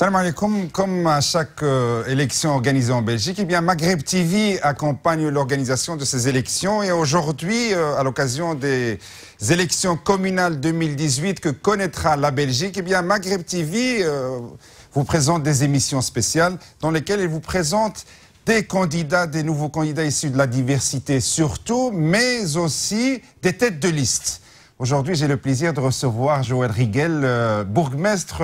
Salam alaikum. Comme à chaque élection organisée en Belgique, eh bien, Maghreb TV accompagne l'organisation de ces élections. Et aujourd'hui, à l'occasion des élections communales 2018 que connaîtra la Belgique, eh bien, Maghreb TV vous présente des émissions spéciales dans lesquelles il vous présente des candidats, des nouveaux candidats issus de la diversité surtout, mais aussi des têtes de liste. Aujourd'hui, j'ai le plaisir de recevoir Joël Rigel, bourgmestre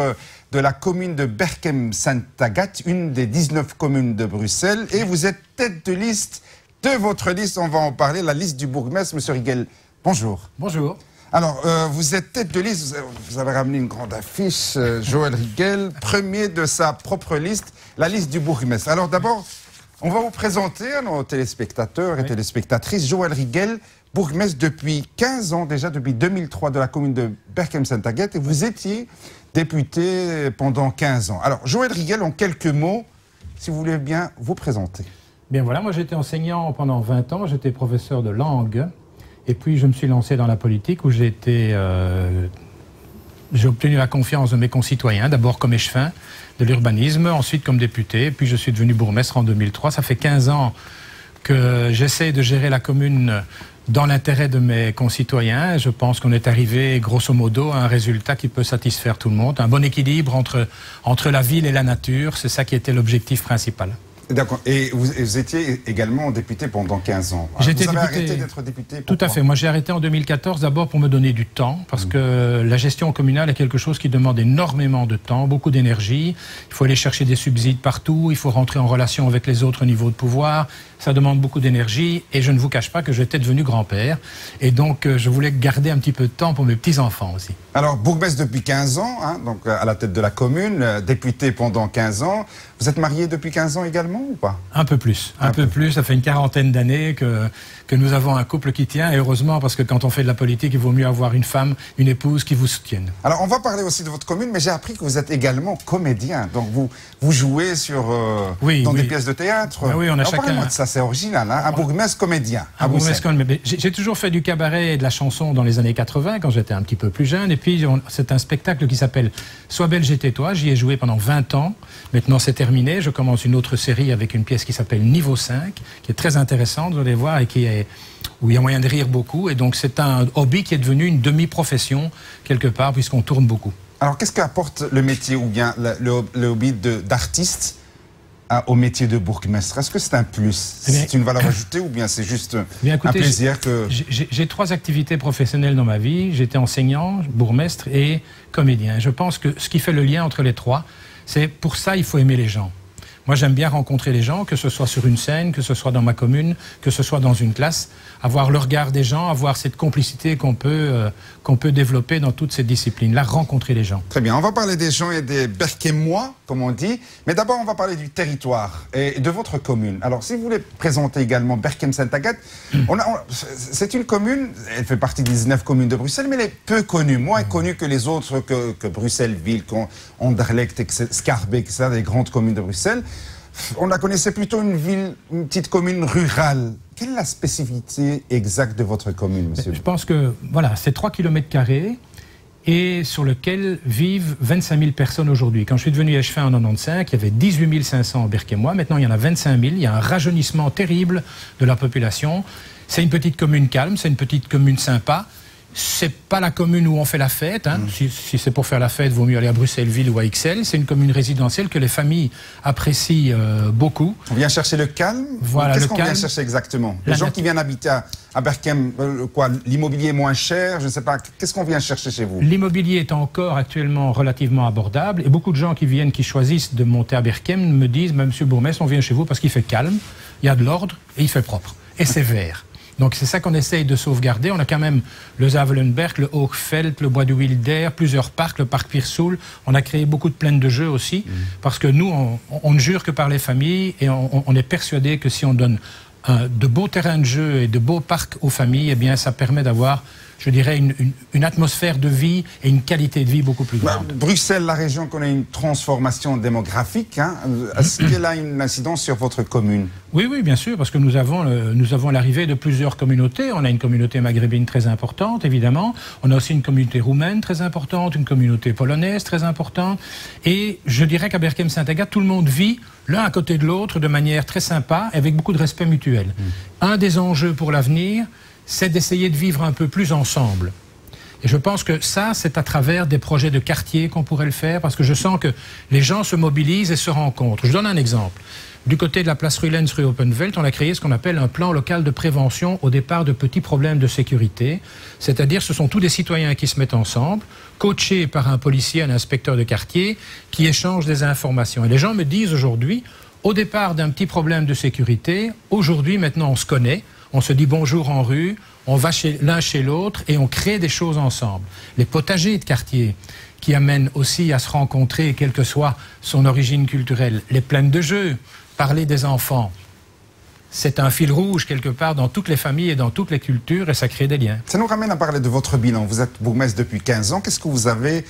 de la commune de Berchem-Sint-Agathe, une des 19 communes de Bruxelles. Et vous êtes tête de liste de votre liste, on va en parler, la liste du bourgmestre. Monsieur Rigel, bonjour. Bonjour. Alors, vous êtes tête de liste, vous avez ramené une grande affiche, Joël Rigel, premier de sa propre liste, la liste du bourgmestre. Alors d'abord, on va vous présenter à nos téléspectateurs et téléspectatrices Joël Rigel, bourgmestre depuis 15 ans déjà, depuis 2003 de la commune de Berchem-Sint-Agathe, et vous étiez député pendant 15 ans. Alors, Joël Rigel, en quelques mots, si vous voulez bien vous présenter. Bien voilà, moi j'étais enseignant pendant 20 ans, j'étais professeur de langue, et puis je me suis lancé dans la politique où j'ai obtenu la confiance de mes concitoyens, d'abord comme échevin de l'urbanisme, ensuite comme député, puis je suis devenu bourgmestre en 2003. Ça fait 15 ans que j'essaie de gérer la commune dans l'intérêt de mes concitoyens. Je pense qu'on est arrivé, grosso modo, à un résultat qui peut satisfaire tout le monde. Un bon équilibre entre la ville et la nature, c'est ça qui était l'objectif principal. D'accord. Et vous étiez également député pendant 15 ans. Vous avez arrêté d'être député? Tout à fait. Moi, j'ai arrêté en 2014, d'abord pour me donner du temps, parce que la gestion communale est quelque chose qui demande énormément de temps, beaucoup d'énergie. Il faut aller chercher des subsides partout, il faut rentrer en relation avec les autres niveaux de pouvoir. Ça demande beaucoup d'énergie, et je ne vous cache pas que j'étais devenu grand-père. Et donc, je voulais garder un petit peu de temps pour mes petits-enfants aussi. Alors, bourgmestre depuis 15 ans, hein, donc à la tête de la commune, député pendant 15 ans. Vous êtes marié depuis 15 ans également ou pas? Un peu plus, un peu plus. Ça fait une quarantaine d'années que nous avons un couple qui tient, et heureusement, parce que quand on fait de la politique, il vaut mieux avoir une femme, une épouse qui vous soutienne. Alors, on va parler aussi de votre commune, mais j'ai appris que vous êtes également comédien. Donc, vous jouez dans des pièces de théâtre. Ben oui, on a chacun... Parlez-moi de ça, c'est original, hein, un bourgmestre comédien. J'ai toujours fait du cabaret et de la chanson dans les années 80, quand j'étais un petit peu plus jeune. Et puis, c'est un spectacle qui s'appelle Sois belge et tais-toi. J'y ai joué pendant 20 ans. Maintenant, c'est terminé. Je commence une autre série avec une pièce qui s'appelle Niveau 5, qui est très intéressante, vous allez voir, et où il y a moyen de rire beaucoup. Et donc, c'est un hobby qui est devenu une demi-profession, quelque part, puisqu'on tourne beaucoup. Alors, qu'est-ce qu'apporte le métier, ou bien le hobby d'artiste au métier de bourgmestre? Est-ce que c'est un plus? C'est une valeur ajoutée, ou bien c'est juste un plaisir que... J'ai 3 activités professionnelles dans ma vie. J'étais enseignant, bourgmestre et comédien. Je pense que ce qui fait le lien entre les 3, c'est pour ça il faut aimer les gens. Moi, j'aime bien rencontrer les gens, que ce soit sur une scène, que ce soit dans ma commune, que ce soit dans une classe, avoir le regard des gens, avoir cette complicité qu'on peut développer dans toutes ces disciplines-là, rencontrer les gens. Très bien, on va parler des gens et des Berchemois, comme on dit, mais d'abord on va parler du territoire et de votre commune. Alors, si vous voulez présenter également Berchem-Sint-Agathe, c'est une commune, elle fait partie des 19 communes de Bruxelles, mais elle est peu connue, moins connue que les autres, que Bruxelles-Ville, Anderlecht, Schaerbeek, etc., des grandes communes de Bruxelles. On la connaissait plutôt une petite commune rurale. Quelle est la spécificité exacte de votre commune, monsieur? Je pense que, voilà, c'est 3 km² et sur lequel vivent 25 000 personnes aujourd'hui. Quand je suis devenu échevin en 95, il y avait 18 500 Berchemois. Maintenant, il y en a 25 000. Il y a un rajeunissement terrible de la population. C'est une petite commune calme, c'est une petite commune sympa. C'est pas la commune où on fait la fête. Hein. Si c'est pour faire la fête, il vaut mieux aller à Bruxelles-Ville ou à Ixelles. C'est une commune résidentielle que les familles apprécient beaucoup. On vient chercher le calme. Voilà, qu'est-ce qu'on vient chercher exactement? Les gens qui viennent habiter à Berchem, l'immobilier est moins cher, je ne sais pas. Qu'est-ce qu'on vient chercher chez vous? L'immobilier est encore actuellement relativement abordable. Et beaucoup de gens qui choisissent de monter à Berchem me disent, Monsieur Bourgmestre, on vient chez vous parce qu'il fait calme, il y a de l'ordre et il fait propre. Et c'est vert. Donc c'est ça qu'on essaye de sauvegarder. On a quand même le Zavelenberg, le Hoogveld, le Bois du Wilder, plusieurs parcs, le parc Piersoul. On a créé beaucoup de plaines de jeux aussi, parce que nous, on ne jure que par les familles, et on est persuadé que si on donne de beaux terrains de jeu et de beaux parcs aux familles, eh bien, ça permet d'avoir, je dirais, une atmosphère de vie et une qualité de vie beaucoup plus grande. Bruxelles, la région connaît une transformation démographique. Hein. Est-ce qu'elle a une incidence sur votre commune? Oui, oui, bien sûr, parce que nous avons l'arrivée de plusieurs communautés. On a une communauté maghrébine très importante, évidemment. On a aussi une communauté roumaine très importante, une communauté polonaise très importante. Et je dirais qu'à Berchem-Saint-Agathe, tout le monde vit l'un à côté de l'autre de manière très sympa, avec beaucoup de respect mutuel. Un des enjeux pour l'avenir, c'est d'essayer de vivre un peu plus ensemble. Et je pense que ça, c'est à travers des projets de quartier qu'on pourrait le faire, parce que je sens que les gens se mobilisent et se rencontrent. Je donne un exemple. Du côté de la place Rulens, rue Oppenveld, on a créé ce qu'on appelle un plan local de prévention au départ de petits problèmes de sécurité. C'est-à-dire, ce sont tous des citoyens qui se mettent ensemble, coachés par un policier, un inspecteur de quartier, qui échangent des informations. Et les gens me disent aujourd'hui, au départ d'un petit problème de sécurité, aujourd'hui, maintenant, on se connaît, on se dit bonjour en rue, on va l'un chez l'autre et on crée des choses ensemble. Les potagers de quartier qui amènent aussi à se rencontrer, quelle que soit son origine culturelle, les plaines de jeux, parler des enfants. C'est un fil rouge quelque part dans toutes les familles et dans toutes les cultures et ça crée des liens. Ça nous ramène à parler de votre bilan. Vous êtes bourgmestre depuis 15 ans. Qu'est-ce que vous avez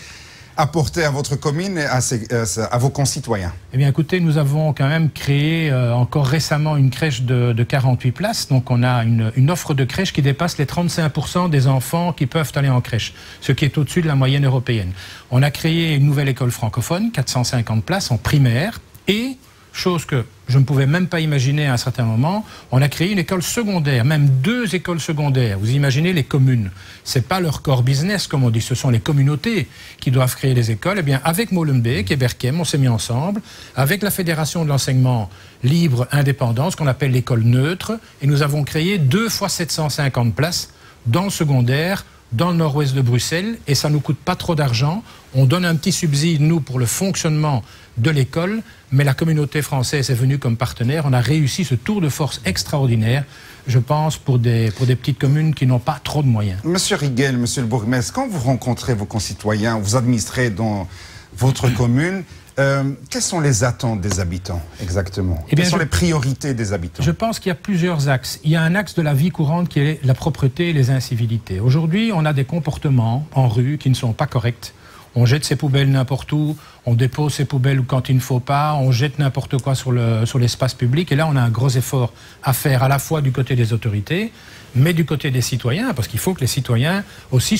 apporté à votre commune et à vos concitoyens? Eh bien écoutez, nous avons quand même créé encore récemment une crèche de 48 places. Donc on a une offre de crèche qui dépasse les 35% des enfants qui peuvent aller en crèche, ce qui est au-dessus de la moyenne européenne. On a créé une nouvelle école francophone, 450 places en primaire et... chose que je ne pouvais même pas imaginer à un certain moment, on a créé une école secondaire, même 2 écoles secondaires. Vous imaginez les communes. Ce n'est pas leur core business, comme on dit, ce sont les communautés qui doivent créer les écoles. Eh bien, avec Molenbeek et Berchem, on s'est mis ensemble, avec la Fédération de l'enseignement libre indépendant, ce qu'on appelle l'école neutre, et nous avons créé 2 fois 750 places dans le secondaire, dans le nord-ouest de Bruxelles, et ça ne nous coûte pas trop d'argent. On donne un petit subside, nous, pour le fonctionnement de l'école, mais la communauté française est venue comme partenaire. On a réussi ce tour de force extraordinaire, je pense, pour des petites communes qui n'ont pas trop de moyens. Monsieur Riguel, monsieur le bourgmestre, quand vous rencontrez vos concitoyens, vous administrez dans votre commune, quelles sont les attentes des habitants exactement? Quelles sont les priorités des habitants? Je pense qu'il y a plusieurs axes. Il y a un axe de la vie courante qui est la propreté et les incivilités. Aujourd'hui, on a des comportements en rue qui ne sont pas corrects. On jette ses poubelles n'importe où, on dépose ses poubelles quand il ne faut pas, on jette n'importe quoi sur l'espace public. Et là, on a un gros effort à faire à la fois du côté des autorités, mais du côté des citoyens, parce qu'il faut que les citoyens aussi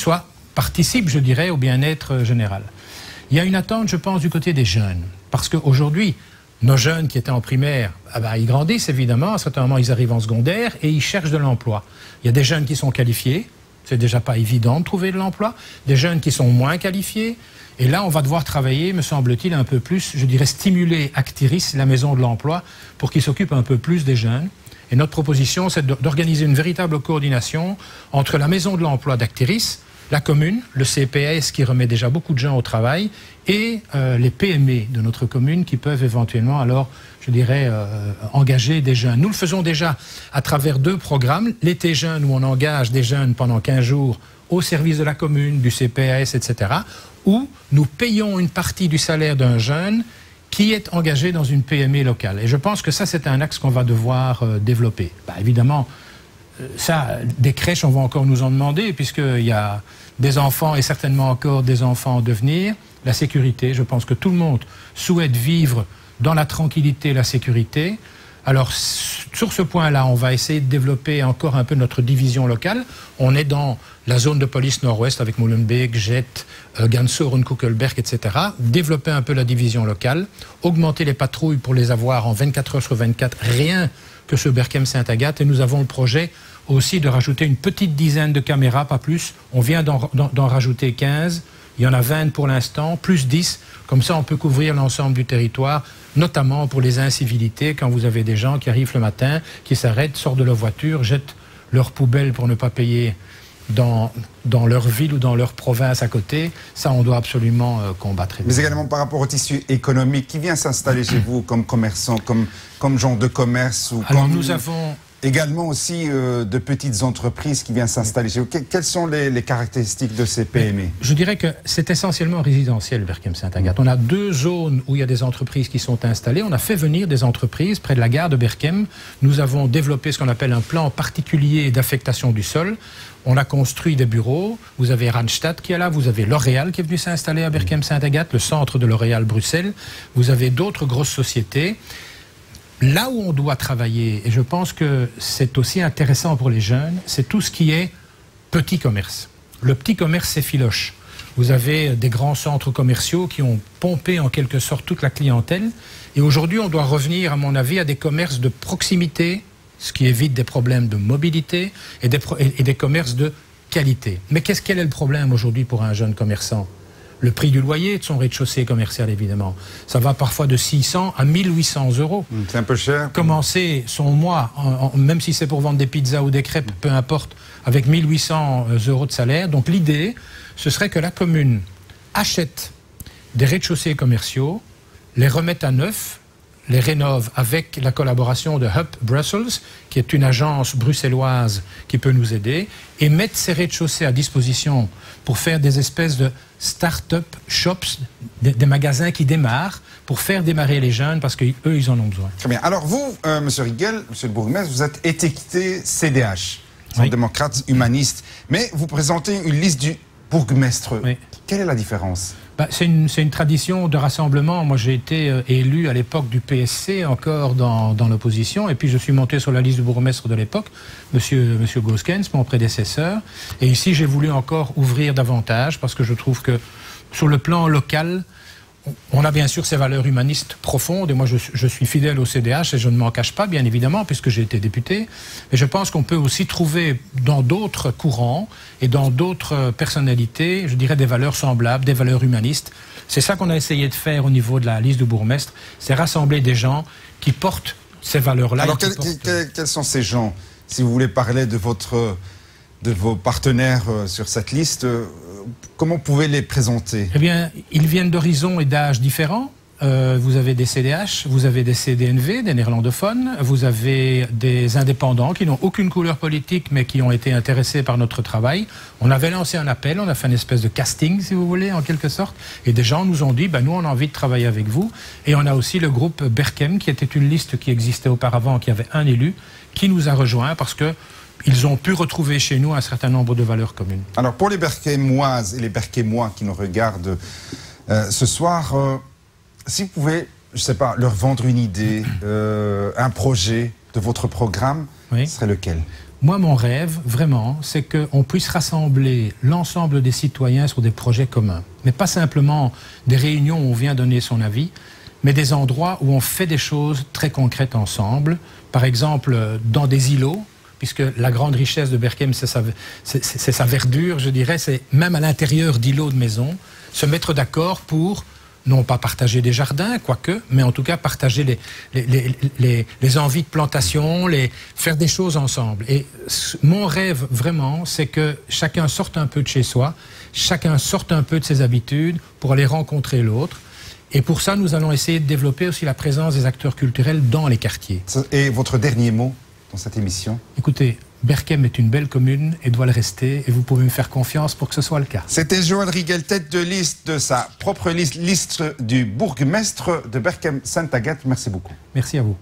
participent, je dirais, au bien-être général. Il y a une attente, je pense, du côté des jeunes. Parce qu'aujourd'hui, nos jeunes qui étaient en primaire, ils grandissent évidemment, à un certain moment, ils arrivent en secondaire et ils cherchent de l'emploi. Il y a des jeunes qui sont qualifiés, c'est déjà pas évident de trouver de l'emploi, des jeunes qui sont moins qualifiés. Et là, on va devoir travailler, me semble-t-il, un peu plus, je dirais, stimuler Actiris, la maison de l'emploi, pour qu'ils s'occupent un peu plus des jeunes. Et notre proposition, c'est d'organiser une véritable coordination entre la maison de l'emploi d'Actiris, la commune, le CPS qui remet déjà beaucoup de gens au travail et les PME de notre commune qui peuvent éventuellement alors, je dirais, engager des jeunes. Nous le faisons déjà à travers 2 programmes. L'été jeune où on engage des jeunes pendant 15 jours au service de la commune, du CPS, etc. Où nous payons une partie du salaire d'un jeune qui est engagé dans une PME locale. Et je pense que ça, c'est un axe qu'on va devoir développer. Évidemment, ça, des crèches, on va encore nous en demander, puisqu'il y a des enfants et certainement encore des enfants en devenir. La sécurité, je pense que tout le monde souhaite vivre dans la tranquillité et la sécurité. Alors, sur ce point-là, on va essayer de développer encore un peu notre division locale. On est dans la zone de police nord-ouest avec Molenbeek, Jet, Gansoren, Kuckelberg, etc. Développer un peu la division locale, augmenter les patrouilles pour les avoir en 24 heures sur 24, rien que sur Berchem-Saint-Agathe. Et nous avons le projet aussi de rajouter une petite dizaine de caméras, pas plus. On vient d'en rajouter 15. Il y en a 20 pour l'instant, plus 10. Comme ça, on peut couvrir l'ensemble du territoire, notamment pour les incivilités, quand vous avez des gens qui arrivent le matin, qui s'arrêtent, sortent de leur voiture, jettent leurs poubelles pour ne pas payer dans leur ville ou dans leur province à côté. Ça, on doit absolument combattre. Mais également par rapport au tissu économique, qui vient s'installer chez vous comme commerçant, comme genre de commerce ou Alors, comme nous avons également aussi de petites entreprises qui viennent s'installer chez vous. Quelles sont les caractéristiques de ces PME? Je dirais que c'est essentiellement résidentiel, Berchem-Saint-Agathe. On a 2 zones où il y a des entreprises qui sont installées. On a fait venir des entreprises près de la gare de Berchem. Nous avons développé ce qu'on appelle un plan particulier d'affectation du sol. On a construit des bureaux. Vous avez Randstad qui est là. Vous avez L'Oréal qui est venu s'installer à Berchem-Saint-Agathe, le centre de L'Oréal Bruxelles. Vous avez d'autres grosses sociétés. Là où on doit travailler, et je pense que c'est aussi intéressant pour les jeunes, c'est tout ce qui est petit commerce. Le petit commerce s'effiloche. Vous avez des grands centres commerciaux qui ont pompé en quelque sorte toute la clientèle. Et aujourd'hui, on doit revenir, à mon avis, à des commerces de proximité, ce qui évite des problèmes de mobilité et des commerces de qualité. Mais quel est le problème aujourd'hui pour un jeune commerçant? Le prix du loyer de son rez-de-chaussée commercial, évidemment. Ça va parfois de 600 à 1800 euros. C'est un peu cher. Commencer son mois, même si c'est pour vendre des pizzas ou des crêpes, peu importe, avec 1800 euros de salaire. Donc l'idée, ce serait que la commune achète des rez-de-chaussée commerciaux, les remette à neuf, les rénove avec la collaboration de Hub Brussels, qui est une agence bruxelloise qui peut nous aider, et mettre ces rez-de-chaussée à disposition pour faire des espèces de start-up shops, des magasins qui démarrent, pour faire démarrer les jeunes, parce qu'eux, ils en ont besoin. Très bien. Alors vous, Monsieur Rigel, Monsieur le bourgmestre, vous êtes étiqueté CDH, Centre démocrate humaniste, mais vous présentez une liste du bourgmestre. Oui. Quelle est la différence? C'est une tradition de rassemblement. Moi, j'ai été élu à l'époque du PSC, encore dans l'opposition, et puis je suis monté sur la liste du bourgmestre de l'époque, Monsieur Gooskens, mon prédécesseur. Et ici, j'ai voulu encore ouvrir davantage, parce que je trouve que sur le plan local, on a bien sûr ces valeurs humanistes profondes, et moi je suis fidèle au CDH, et je ne m'en cache pas, bien évidemment, puisque j'ai été député. Mais je pense qu'on peut aussi trouver dans d'autres courants et dans d'autres personnalités, je dirais, des valeurs semblables, des valeurs humanistes. C'est ça qu'on a essayé de faire au niveau de la liste du bourgmestre, c'est rassembler des gens qui portent ces valeurs-là. Alors quels sont ces gens? Si vous voulez parler de vos partenaires sur cette liste, comment vous pouvez les présenter? Eh bien, ils viennent d'horizons et d'âges différents. Vous avez des CDH, vous avez des CDNV, des néerlandophones, vous avez des indépendants qui n'ont aucune couleur politique mais qui ont été intéressés par notre travail. On avait lancé un appel, on a fait une espèce de casting, si vous voulez, en quelque sorte, et des gens nous ont dit, nous on a envie de travailler avec vous. Et on a aussi le groupe Berchem, qui était une liste qui existait auparavant, qui avait un élu, qui nous a rejoints parce que ils ont pu retrouver chez nous un certain nombre de valeurs communes. Alors pour les Berchemoises et les Berchemois qui nous regardent ce soir, si vous pouvez, je ne sais pas, leur vendre une idée, un projet de votre programme, ce serait lequel? Moi, mon rêve, vraiment, c'est qu'on puisse rassembler l'ensemble des citoyens sur des projets communs. Mais pas simplement des réunions où on vient donner son avis, mais des endroits où on fait des choses très concrètes ensemble. Par exemple, dans des îlots, puisque la grande richesse de Berchem, c'est sa verdure, je dirais, c'est même à l'intérieur d'îlots de maisons, se mettre d'accord pour, non pas partager des jardins, quoique, mais en tout cas partager les envies de plantation, faire des choses ensemble. Et mon rêve, vraiment, c'est que chacun sorte un peu de chez soi, chacun sorte un peu de ses habitudes pour aller rencontrer l'autre. Et pour ça, nous allons essayer de développer aussi la présence des acteurs culturels dans les quartiers. Et votre dernier mot dans cette émission? Écoutez, Berchem est une belle commune et doit le rester, et vous pouvez me faire confiance pour que ce soit le cas. C'était Joël Rigel, tête de liste de sa propre liste du bourgmestre de Berchem-Saint-Agathe. Merci beaucoup. Merci à vous.